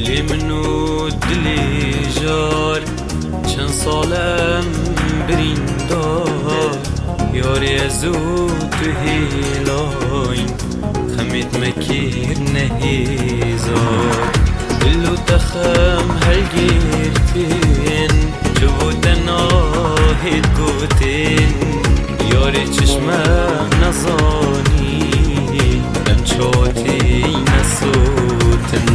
لی منو دلی جار چند سالم بریندار یاری ازو تو هیلاین خمید مکیر نهیزار دلو تخم هل گیرتین جو تناهید گوتین یاری چشمم نزانی ام چوتی نسوتن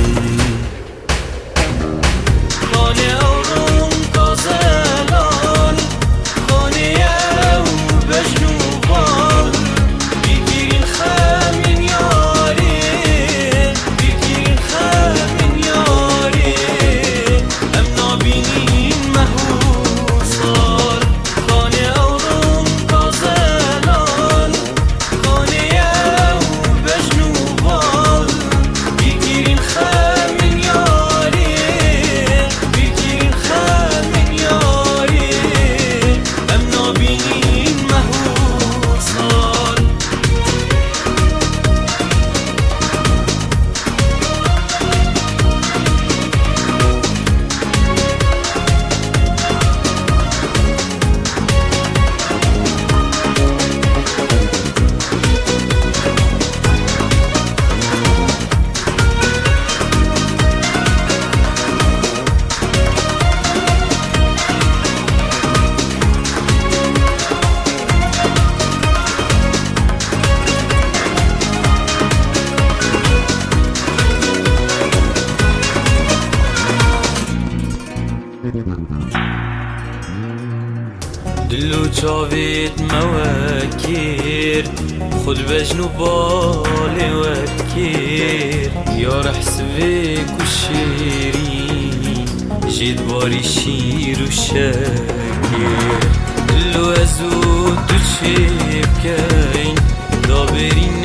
خانه اورم تازلان خانه او بجنوبان بگیرین خمین یاری بگیرین خمین یاری ام نابینین مهوسار خانه اورم تازلان خانه او بجنوبان بگیرین خمین یاری بگیرین خمین یاری ام نابینین مهوسار دلو چاوید موکیر خود بجنو بالي وكير يا رحسبك والشيرين جيت باري شير وشاكير دلو ازود وتشيب كاين دابرين